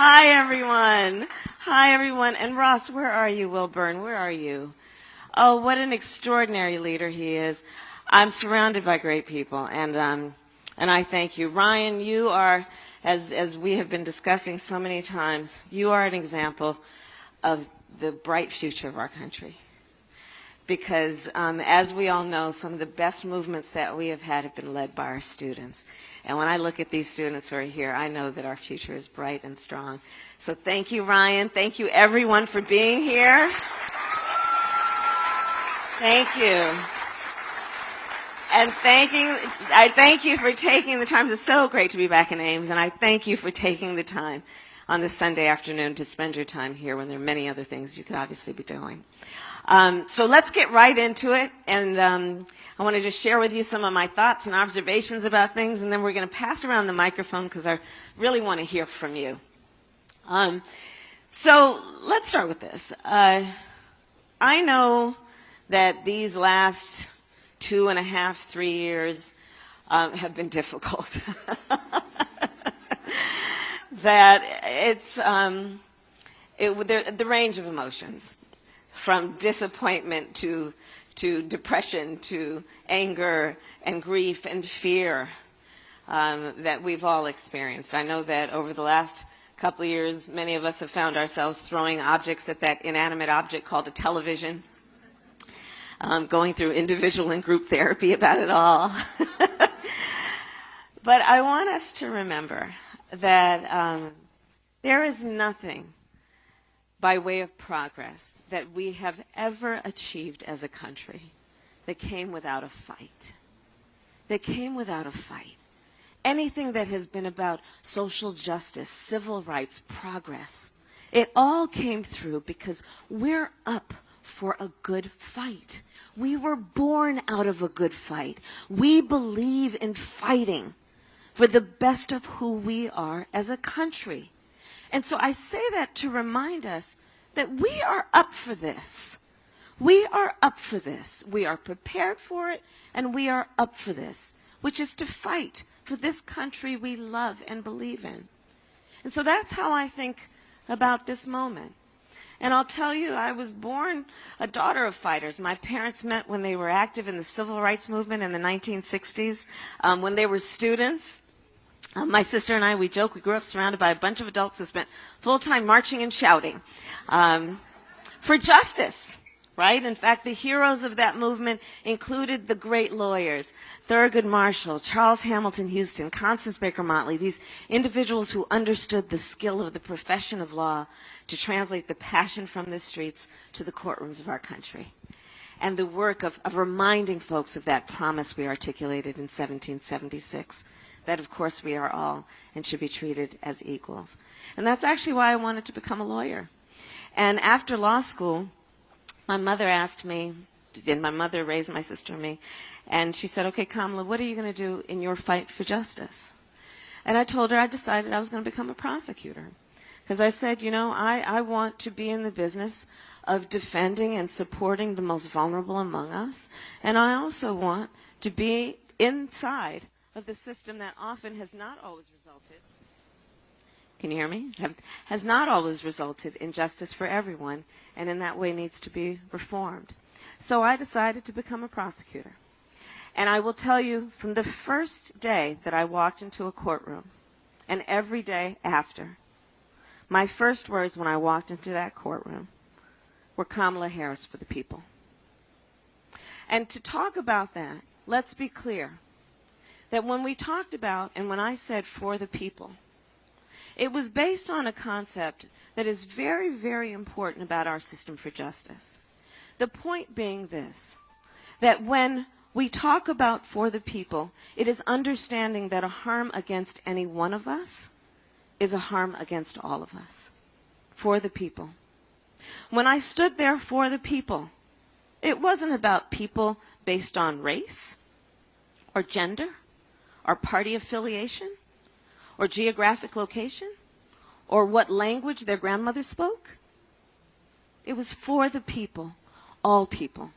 Hi, everyone. Hi, everyone. And Ross, where are you? Wilburn, where are you? Oh, what an extraordinary leader he is. I'm surrounded by great people, and I thank you. Ryan, you are, as we have been discussing so many times, you are an example of the bright future of our country. Because as we all know, some of the best movements that we have had have been led by our students. And when I look at these students who are here, I know that our future is bright and strong. So thank you, Ryan. Thank you, everyone, for being here. Thank you. And I thank you for taking the time. It's so great to be back in Ames, and I thank you for taking the time on this Sunday afternoon to spend your time here when there are many other things you could obviously be doing. So let's get right into it, and I want to just share with you some of my thoughts and observations about things, and then we're going to pass around the microphone because I really want to hear from you. So let's start with this. I know that these last 2.5, 3 years have been difficult. That it's the range of emotions, from disappointment to depression to anger and grief and fear that we've all experienced. I know that over the last couple of years, many of us have found ourselves throwing objects at that inanimate object called a television, going through individual and group therapy about it all. But I want us to remember that there is nothing by way of progress that we have ever achieved as a country that came without a fight. That came without a fight. Anything that has been about social justice, civil rights, progress, it all came through because we're up for a good fight. We were born out of a good fight. We believe in fighting for the best of who we are as a country. And so I say that to remind us that we are up for this. We are up for this. We are prepared for it, and we are up for this, which is to fight for this country we love and believe in. And so that's how I think about this moment. And I'll tell you, I was born a daughter of fighters. My parents met when they were active in the civil rights movement in the 1960s, when they were students. My sister and I, we joke, we grew up surrounded by a bunch of adults who spent full-time marching and shouting for justice, right? In fact, the heroes of that movement included the great lawyers, Thurgood Marshall, Charles Hamilton Houston, Constance Baker Motley, these individuals who understood the skill of the profession of law to translate the passion from the streets to the courtrooms of our country. And the work of reminding folks of that promise we articulated in 1776. That, of course, we are all and should be treated as equals. And that's actually why I wanted to become a lawyer. And after law school, my mother asked me, and my mother raised my sister and me, and she said, okay, Kamala, what are you going to do in your fight for justice? And I told her I decided I was going to become a prosecutor. Because I said, you know, I want to be in the business of defending and supporting the most vulnerable among us. And I also want to be inside of the system that often has not always resulted, can you hear me? Has not always resulted in justice for everyone, and in that way needs to be reformed. So I decided to become a prosecutor. And I will tell you, from the first day that I walked into a courtroom, and every day after, my first words when I walked into that courtroom were Kamala Harris for the people. And to talk about that, let's be clear that when we talked about, and when I said for the people, it was based on a concept that is very, very important about our system for justice. The point being this, that when we talk about for the people, it is understanding that a harm against any one of us is a harm against all of us. For the people. When I stood there for the people, it wasn't about people based on race or gender or party affiliation or geographic location or what language their grandmother spoke. It was for the people, all people.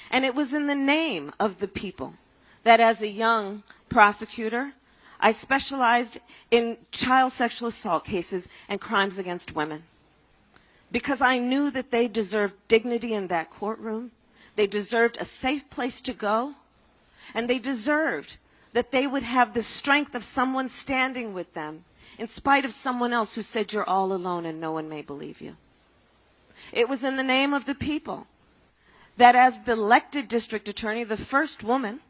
And it was in the name of the people that as a young prosecutor, I specialized in child sexual assault cases and crimes against women because I knew that they deserved dignity in that courtroom. They deserved a safe place to go, and they deserved that they would have the strength of someone standing with them in spite of someone else who said you're all alone and no one may believe you. It was in the name of the people that as the elected district attorney, the first woman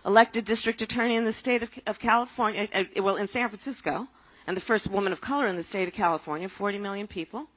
elected district attorney in the state of California, well, in San Francisco, and the first woman of color in the state of California, 40 million people,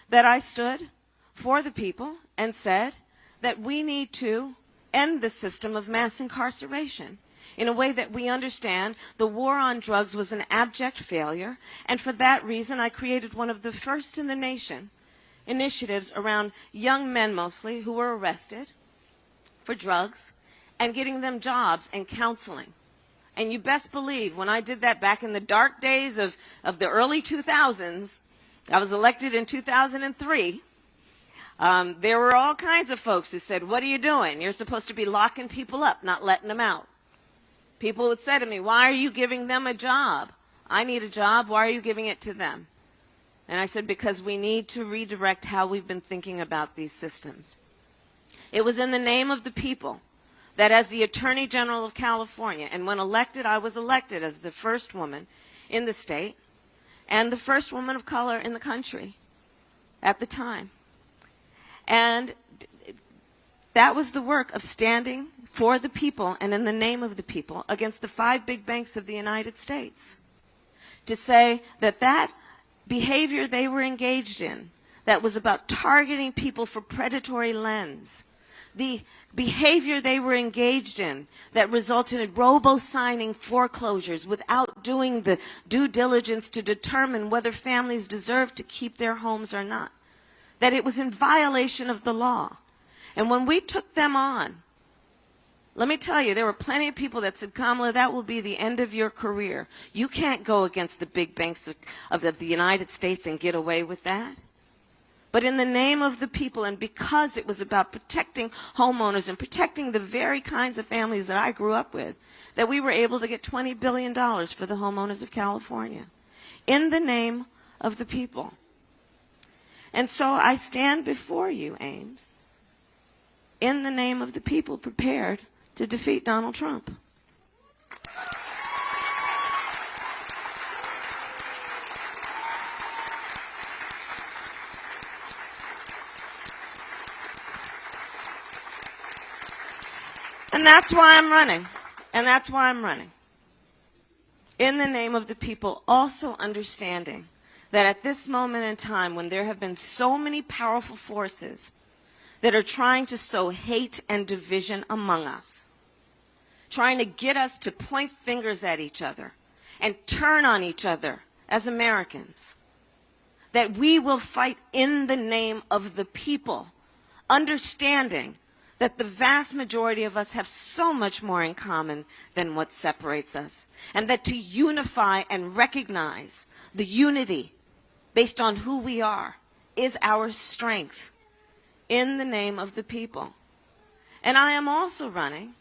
that I stood for the people and said that we need to end the system of mass incarceration in a way that we understand the war on drugs was an abject failure, and for that reason I created one of the first in the nation initiatives around young men mostly who were arrested for drugs and getting them jobs and counseling. And you best believe when I did that back in the dark days of the early 2000s, I was elected in 2003, there were all kinds of folks who said, what are you doing? You're supposed to be locking people up, not letting them out. People would say to me, why are you giving them a job? I need a job. Why are you giving it to them? And I said, because we need to redirect how we've been thinking about these systems. It was in the name of the people that as the Attorney General of California, and when elected, I was elected as the first woman in the state and the first woman of color in the country at the time. And that was the work of standing for the people and in the name of the people against the 5 big banks of the United States. To say that that behavior they were engaged in, that was about targeting people for predatory lens, the behavior they were engaged in that resulted in robo-signing foreclosures without doing the due diligence to determine whether families deserved to keep their homes or not, that it was in violation of the law. And when we took them on, let me tell you, there were plenty of people that said, Kamala, that will be the end of your career. You can't go against the big banks of the United States and get away with that. But in the name of the people, and because it was about protecting homeowners and protecting the very kinds of families that I grew up with, that we were able to get $20 billion for the homeowners of California. In the name of the people. And so I stand before you, Ames, in the name of the people, prepared to defeat Donald Trump. And that's why I'm running. And that's why I'm running. In the name of the people, also understanding that at this moment in time, when there have been so many powerful forces that are trying to sow hate and division among us, trying to get us to point fingers at each other and turn on each other as Americans, that we will fight in the name of the people, understanding that the vast majority of us have so much more in common than what separates us, and that to unify and recognize the unity based on who we are is our strength in the name of the people. And I am also running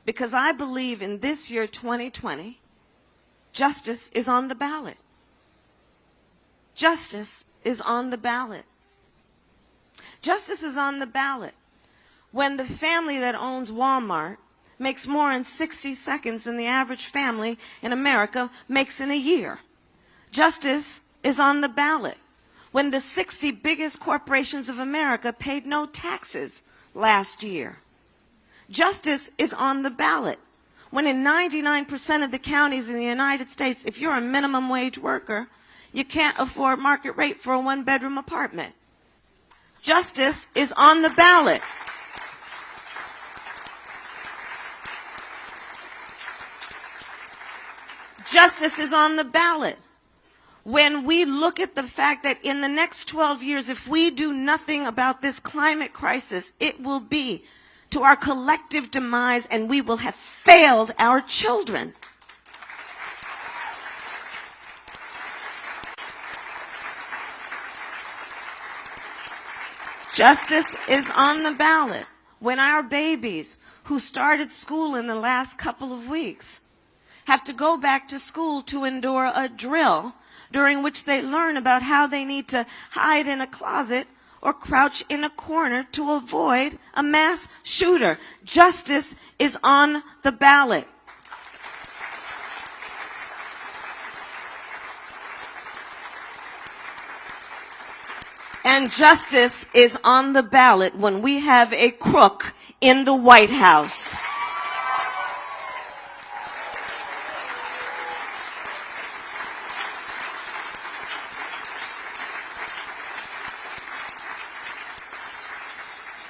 because I believe in this year, 2020, justice is on the ballot. Justice is on the ballot. Justice is on the ballot when the family that owns Walmart makes more in 60 seconds than the average family in America makes in a year. Justice is on the ballot when the 60 biggest corporations of America paid no taxes last year. Justice is on the ballot when in 99% of the counties in the United States, if you're a minimum wage worker, you can't afford market rate for a one-bedroom apartment. Justice is on the ballot. Justice is on the ballot when we look at the fact that in the next 12 years, if we do nothing about this climate crisis, it will be to our collective demise, and we will have failed our children. Justice is on the ballot when our babies who started school in the last couple of weeks have to go back to school to endure a drill during which they learn about how they need to hide in a closet or crouch in a corner to avoid a mass shooter. Justice is on the ballot. And justice is on the ballot when we have a crook in the White House.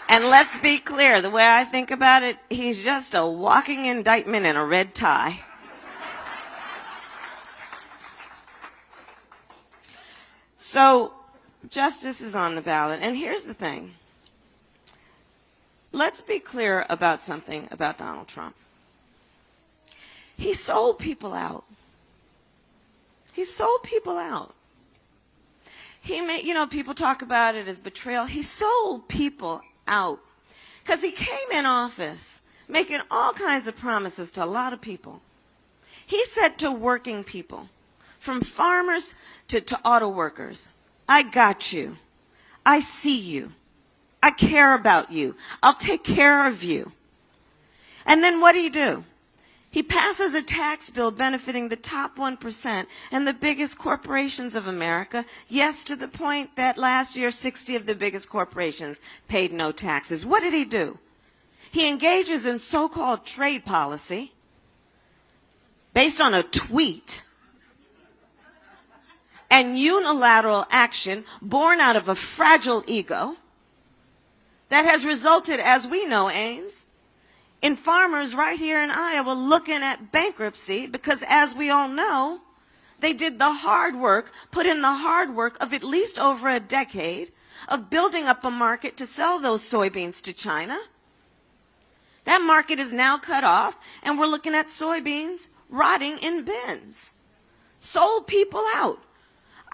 And let's be clear, the way I think about it, he's just a walking indictment in a red tie. So, justice is on the ballot. And here's the thing. Let's be clear about something about Donald Trump. He sold people out. He sold people out. He made, people talk about it as betrayal. He sold people out because he came in office making all kinds of promises to a lot of people. He said to working people, from farmers to auto workers, I got you. I see you. I care about you. I'll take care of you. And then what do? He passes a tax bill benefiting the top 1% and the biggest corporations of America. Yes, to the point that last year 60 of the biggest corporations paid no taxes. What did he do? He engages in so-called trade policy based on a tweet and unilateral action born out of a fragile ego that has resulted, as we know, Ames, in farmers right here in Iowa looking at bankruptcy because, as we all know, they did the hard work, put in the hard work of at least over a decade of building up a market to sell those soybeans to China. That market is now cut off, and we're looking at soybeans rotting in bins. Sold people out.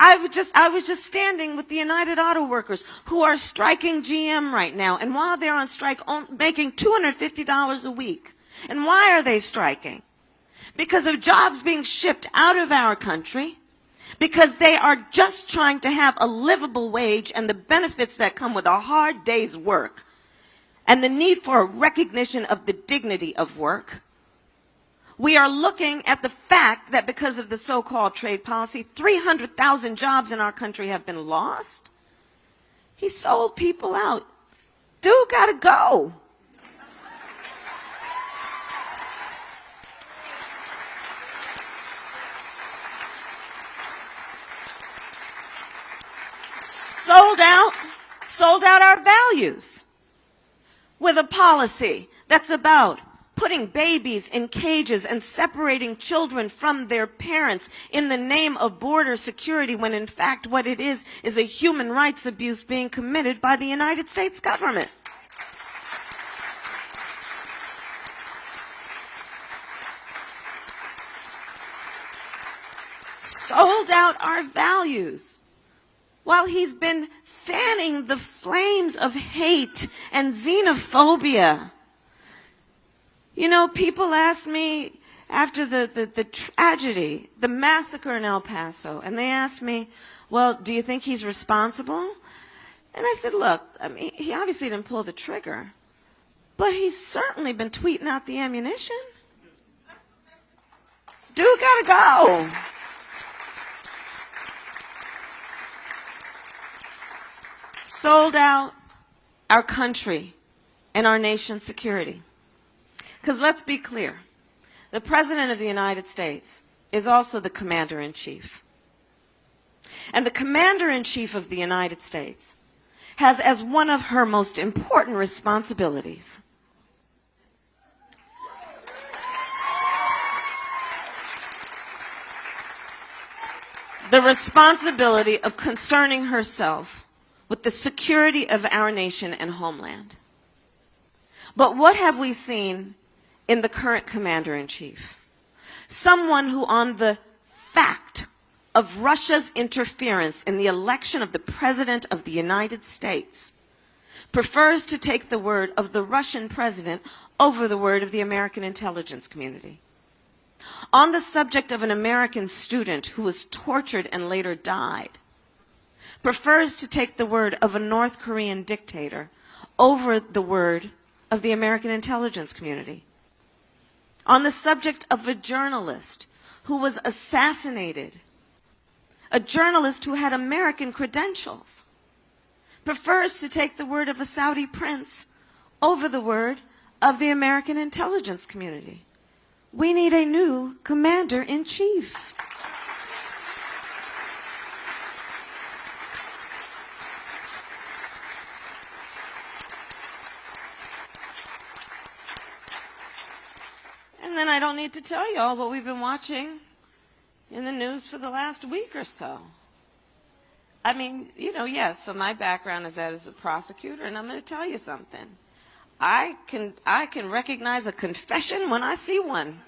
I was just standing with the United Auto Workers who are striking GM right now. And while they're on strike, making $250 a week. And why are they striking? Because of jobs being shipped out of our country. Because they are just trying to have a livable wage and the benefits that come with a hard day's work. And the need for a recognition of the dignity of work. We are looking at the fact that because of the so-called trade policy, 300,000 jobs in our country have been lost. He sold people out. Dude gotta go. Sold out our values with a policy that's about putting babies in cages and separating children from their parents in the name of border security, when in fact what it is a human rights abuse being committed by the United States government. Sold out our values while he's been fanning the flames of hate and xenophobia. People ask me after the tragedy, the massacre in El Paso, and they asked me, well, do you think he's responsible? And I said, look, he obviously didn't pull the trigger, but he's certainly been tweeting out the ammunition. Dude gotta go. Sold out our country and our nation's security. Because let's be clear, the President of the United States is also the Commander-in-Chief. And the Commander-in-Chief of the United States has as one of her most important responsibilities the responsibility of concerning herself with the security of our nation and homeland. But what have we seen in the current Commander-in-Chief? Someone who, on the fact of Russia's interference in the election of the President of the United States, prefers to take the word of the Russian president over the word of the American intelligence community. On the subject of an American student who was tortured and later died, prefers to take the word of a North Korean dictator over the word of the American intelligence community. On the subject of a journalist who was assassinated, a journalist who had American credentials, prefers to take the word of a Saudi prince over the word of the American intelligence community. We need a new commander-in-chief. And then I don't need to tell you all what we've been watching in the news for the last week or so. I mean, you know, yes, so my background is as a prosecutor, and I'm going to tell you something. I can recognize a confession when I see one.